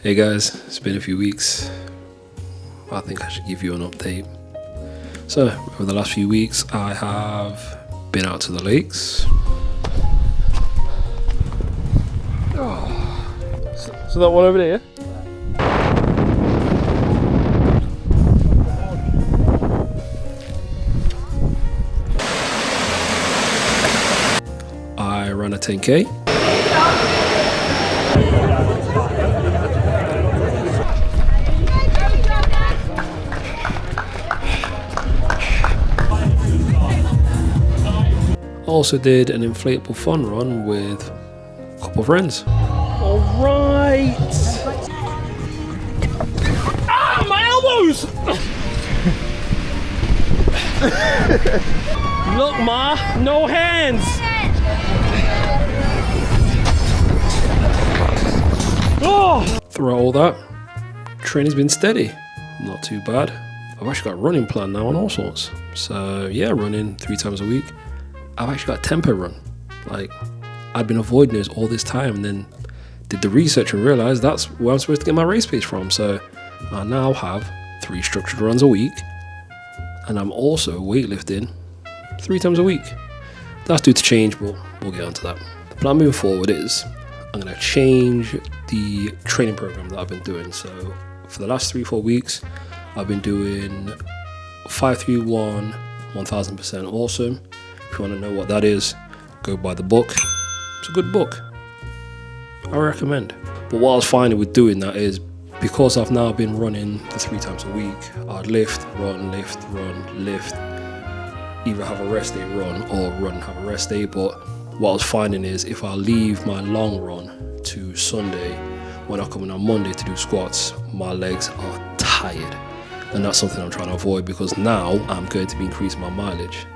Hey guys, it's been a few weeks. I think I should give you an update. So, over the last few weeks, I have been out to the lakes. So that one over there? I ran a 10K. Also did an inflatable fun run with a couple of friends. Alright! Ah, my elbows! Look, Ma, no hands! Oh! Throughout all that, training's been steady. Not too bad. I've actually got a running plan now and all sorts. So yeah, running 3 times a week. I've actually got a tempo run. Like, I'd been avoiding this all this time and then did the research and realized that's where I'm supposed to get my race pace from. So I now have 3 structured runs a week, and I'm also weightlifting 3 times a week. That's due to change, but we'll get onto that. The plan moving forward is I'm going to change the training program that I've been doing. So for the last 3-4 weeks, I've been doing 5-3-1, 1000% awesome. If you want to know what that is, go buy the book. It's a good book. I recommend. But what I was finding with doing that is because I've now been running the 3 times a week, I'd lift, run, lift, run, lift, either have a rest day run or run and have a rest day. But what I was finding is if I leave my long run to Sunday, when I come in on Monday to do squats, my legs are tired. And that's something I'm trying to avoid because now I'm going to be increasing my mileage.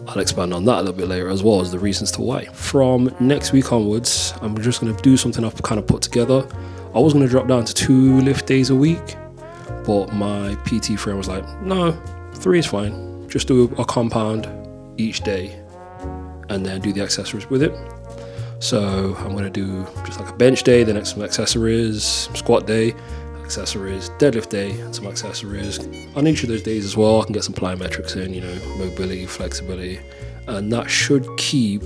I'll expand on that a little bit later as well as the reasons to why. From next week onwards, I'm just going to do something I've kind of put together. I was going to drop down to 2 lift days a week, but my PT friend was like, no, 3 is fine. Just do a compound each day and then do the accessories with it. So I'm going to do just like a bench day, then some accessories, squat day, accessories, deadlift day, and some accessories. On each of those days as well, I can get some plyometrics in, mobility, flexibility, and that should keep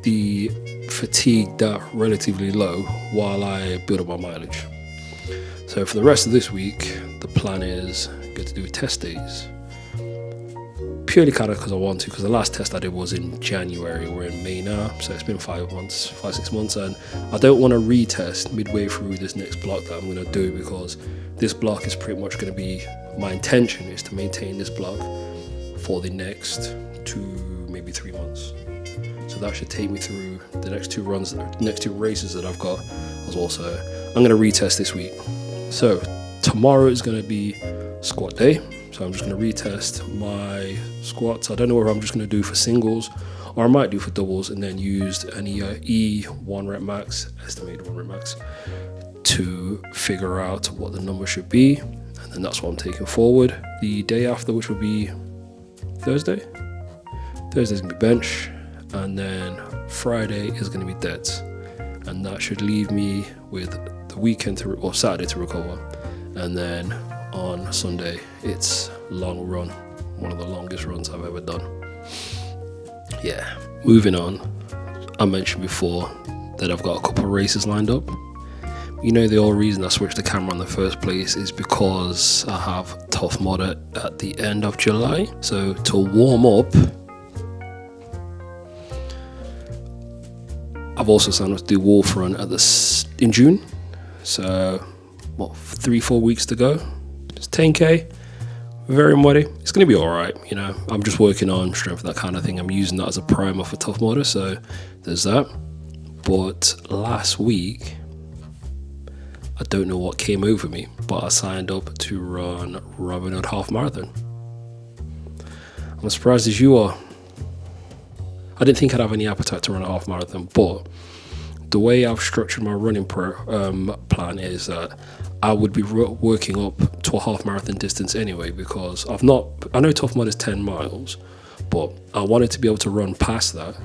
the fatigue that relatively low while I build up my mileage. So for the rest of this week, the plan is get to do test days. Purely kind of because I want to, because the last test I did was in January. We're in May now, so it's been 5-6 months, and I don't want to retest midway through this next block that I'm going to do, because this block is pretty much going to be, my intention is to maintain this block for the next 2, maybe 3 months. So that should take me through the next 2 runs, next 2 races that I've got as well. So I'm going to retest this week. So tomorrow is going to be squat day. So I'm just going to retest my squats. I don't know whether I'm just going to do for singles or I might do for doubles and then use an E 1 rep max, estimated 1 rep max, to figure out what the number should be. And then that's what I'm taking forward. The day after, which will be Thursday. Thursday's going to be bench. And then Friday is going to be deads. And that should leave me with the weekend or Saturday to recover. And then on Sunday, it's long run, one of the longest runs I've ever done. Yeah, moving on. I mentioned before that I've got a couple of races lined up. The whole reason I switched the camera in the first place is because I have Tough Mudder at the end of July. So to warm up, I've also signed up to do Wolf Run in June. So 3-4 weeks to go. It's 10K, very muddy. It's going to be all right. I'm just working on strength, that kind of thing. I'm using that as a primer for Tough Mudder, so there's that. But last week, I don't know what came over me, but I signed up to run Robin Hood Half Marathon. I'm as surprised as you are. I didn't think I'd have any appetite to run a half marathon, but the way I've structured my running plan is that I would be working up to a half marathon distance anyway, because I know Tough Mudder is 10 miles, but I wanted to be able to run past that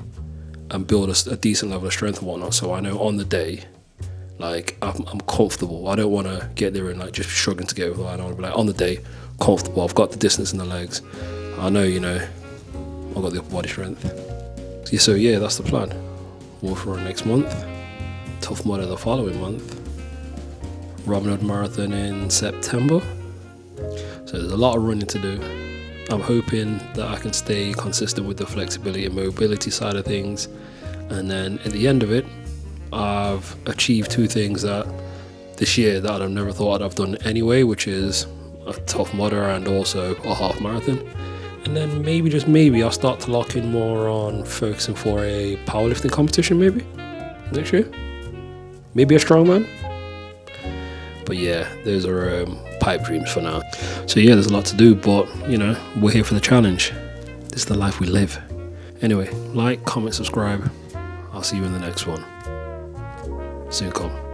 and build a decent level of strength and whatnot, so I know on the day Like I'm comfortable. I don't want to get there and like just struggling to get over the line. I want to be like on the day, comfortable. I've got the distance in the legs. I know, you know, I've got the upper body strength. So yeah, that's the plan. Wolf Run next month, Tough Mudder the following month, Robin Hood Marathon in September. So there's a lot of running to do. I'm hoping that I can stay consistent with the flexibility and mobility side of things, and then at the end of it, I've achieved two things that this year that I've never thought I'd have done anyway, which is a Tough Mudder and also a half marathon. And then maybe, just maybe, I'll start to lock in more on focusing for a powerlifting competition maybe next year. Maybe a strongman. But yeah, those are pipe dreams for now. So yeah, there's a lot to do, but you know, we're here for the challenge. This is the life we live. Anyway, like, comment, subscribe. I'll see you in the next one. Soon come.